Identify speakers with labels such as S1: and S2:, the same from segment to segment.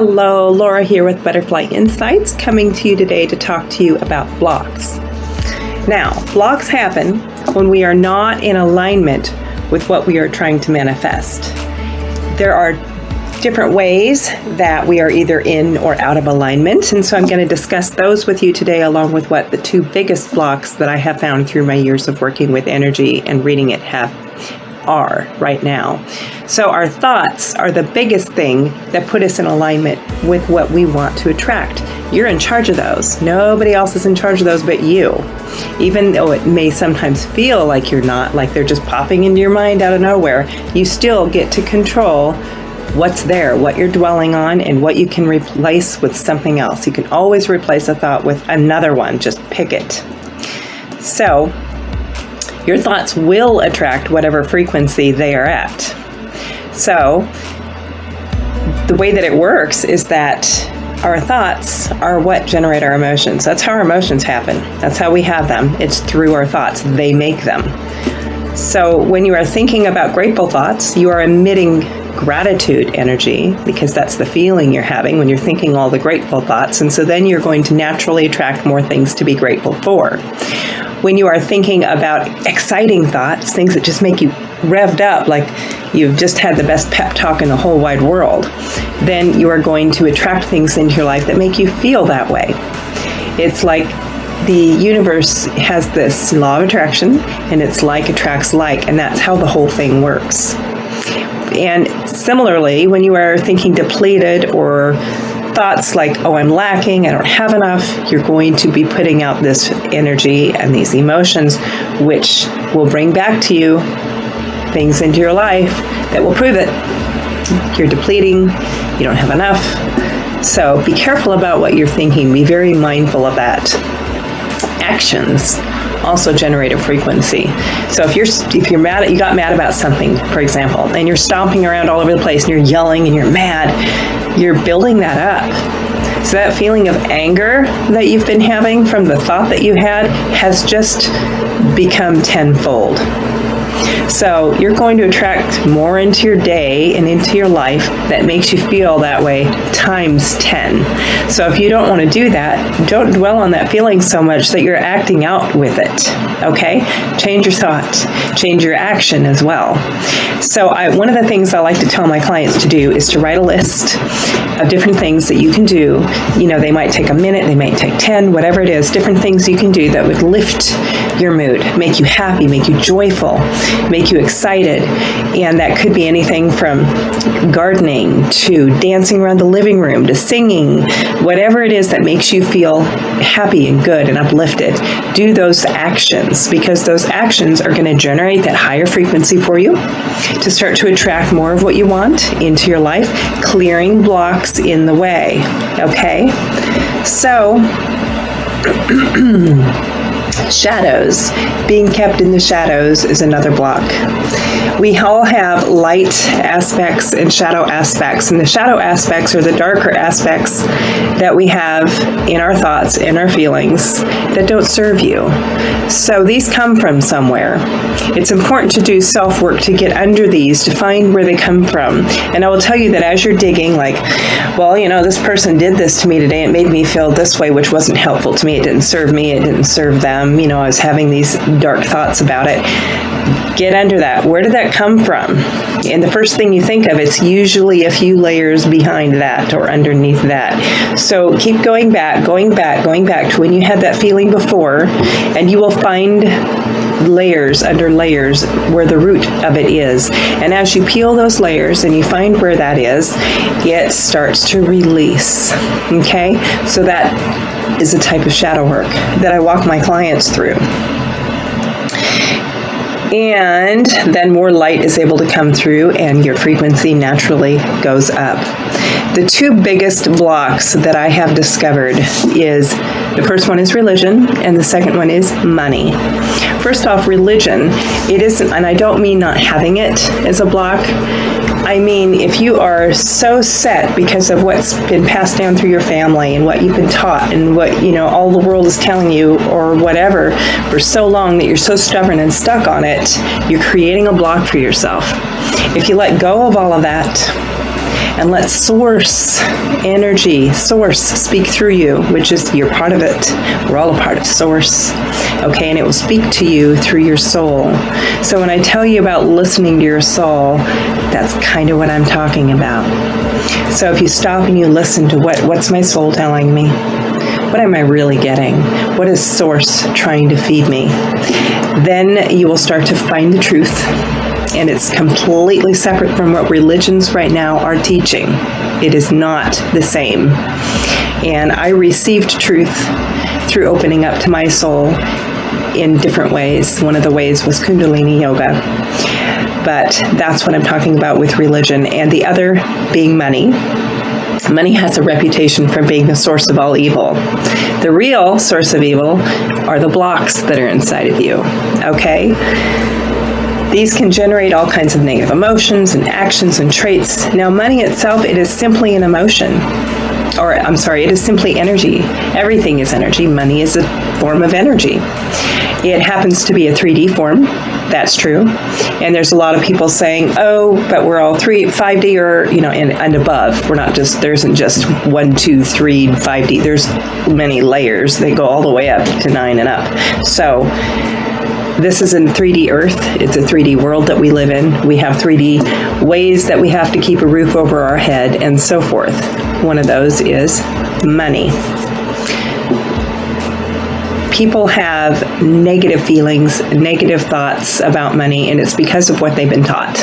S1: Hello, Laura here with Butterfly Insights, coming to you today to talk to you about blocks. Now, blocks happen when we are not in alignment with what we are trying to manifest. There are different ways that we are either in or out of alignment, and so I'm going to discuss those with you today, along with what the two biggest blocks that I have found through my years of working with energy and reading it are right now. So our thoughts are the biggest thing that put us in alignment with what we want to attract. You're in charge of those. Nobody else is in charge of those but you. Even though it may sometimes feel like you're not, like they're just popping into your mind out of nowhere, you still get to control what's there, what you're dwelling on, and what you can replace with something else. You can always replace a thought with another one. Just pick it. So your thoughts will attract whatever frequency they are at. So the way that it works is that our thoughts are what generate our emotions. That's how our emotions happen. That's how we have them. It's through our thoughts. They make them. So when you are thinking about grateful thoughts, you are emitting gratitude energy, because that's the feeling you're having when you're thinking all the grateful thoughts. And so then you're going to naturally attract more things to be grateful for. When you are thinking about exciting thoughts, things that just make you revved up, like you've just had the best pep talk in the whole wide world, then you are going to attract things into your life that make you feel that way. It's like the universe has this law of attraction, and it's like attracts like, and that's how the whole thing works. And similarly, when you are thinking depleted or thoughts like, oh, I'm lacking, I don't have enough, you're going to be putting out this energy and these emotions, which will bring back to you things into your life that will prove it. You're depleting, you don't have enough. So be careful about what you're thinking. Be very mindful of that. Actions also generate a frequency. So if you're mad, you got mad about something, for example, and you're stomping around all over the place and you're yelling and you're mad, you're building that up. So that feeling of anger that you've been having from the thought that you had has just become tenfold. So you're going to attract more into your day and into your life that makes you feel that way times 10. So if you don't want to do that, don't dwell on that feeling so much that you're acting out with it, okay? Change your thoughts, change your action as well. So one of the things I like to tell my clients to do is to write a list of different things that you can do. You know, they might take a minute, they might take 10, whatever it is, different things you can do that would lift your mood, make you happy, make you joyful, make you excited. And that could be anything from gardening to dancing around the living room to singing, whatever it is that makes you feel happy and good and uplifted. Do those actions, because those actions are going to generate that higher frequency for you to start to attract more of what you want into your life, clearing blocks in the way. Okay? So shadows. Being kept in the shadows is another block. We all have light aspects and shadow aspects, and the shadow aspects are the darker aspects that we have in our thoughts and our feelings that don't serve you. So these come from somewhere. It's important to do self-work to get under these, to find where they come from. And I will tell you that as you're digging, like, well, you know, this person did this to me today, it made me feel this way, which wasn't helpful to me, it didn't serve me, it didn't serve them, you know, I was having these dark thoughts about it. Get under that. Where did that come from? And the first thing you think of, it's usually a few layers behind that or underneath that. So keep going back to when you had that feeling before, and you will find layers under layers where the root of it is. And as you peel those layers and you find where that is, it starts to release. Okay? So that is a type of shadow work that I walk my clients through. And then more light is able to come through and your frequency naturally goes up. The two biggest blocks that I have discovered is, the first one is religion and the second one is money. First off, religion, it isn't, and I don't mean not having it as a block. I mean, if you are so set because of what's been passed down through your family and what you've been taught and what, you know, all the world is telling you or whatever for so long that you're so stubborn and stuck on it, you're creating a block for yourself. If you let go of all of that, and let source energy, source, speak through you, which is, you're part of it. We're all a part of source. Okay, and it will speak to you through your soul. So when I tell you about listening to your soul, that's kind of what I'm talking about. So if you stop and you listen to what's my soul telling me? What am I really getting? What is source trying to feed me? Then you will start to find the truth, and it's completely separate from what religions right now are teaching. It is not the same. And I received truth through opening up to my soul in different ways. One of the ways was Kundalini Yoga. But that's what I'm talking about with religion. And the other being money. Money has a reputation for being the source of all evil. The real source of evil are the blocks that are inside of you. Okay? These can generate all kinds of negative emotions and actions and traits. Now, money itself, it is simply an emotion. It is simply energy. Everything is energy. Money is a form of energy. It happens to be a 3D form. That's true. And there's a lot of people saying, oh, but we're all 5D or, and above. There isn't just 1, 2, 3, 5D. There's many layers. They go all the way up to 9 and up. So this is a 3D Earth. It's a 3D world that we live in. We have 3D ways that we have to keep a roof over our head and so forth. One of those is money. People have negative feelings, negative thoughts about money, and it's because of what they've been taught.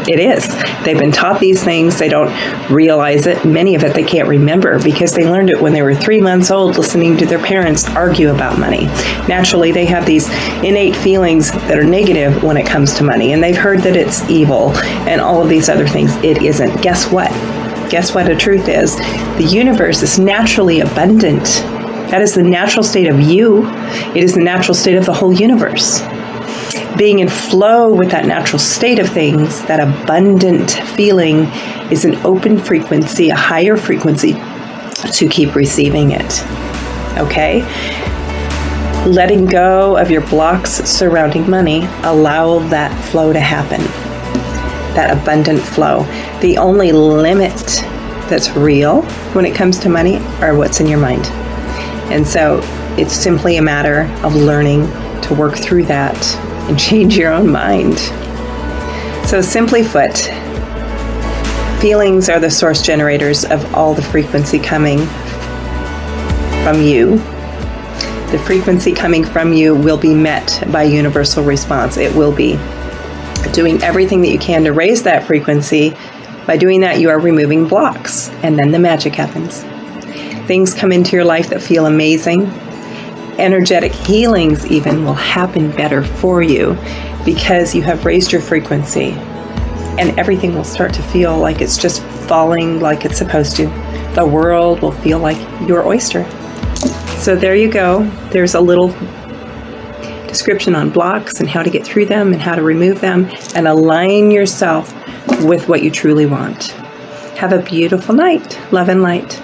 S1: It is. They've been taught these things. They don't realize it. Many of it they can't remember because they learned it when they were 3 months old, listening to their parents argue about money. Naturally, they have these innate feelings that are negative when it comes to money, and they've heard that it's evil and all of these other things. It isn't. Guess what? Guess what the truth is? The universe is naturally abundant. That is the natural state of you. It is the natural state of the whole universe. Being in flow with that natural state of things, that abundant feeling, is an open frequency, a higher frequency to keep receiving it. Okay? Letting go of your blocks surrounding money, allow that flow to happen. That abundant flow. The only limit that's real when it comes to money are what's in your mind. And so it's simply a matter of learning to work through that and change your own mind. So simply put, feelings are the source generators of all the frequency coming from you. The frequency coming from you will be met by universal response. It will be. Doing everything that you can to raise that frequency. By doing that, you are removing blocks, and then the magic happens. Things come into your life that feel amazing. Energetic healings even will happen better for you because you have raised your frequency, and everything will start to feel like it's just falling like it's supposed to. The world will feel like your oyster. So there you go. There's a little description on blocks and how to get through them and how to remove them and align yourself with what you truly want. Have a beautiful night. Love and light.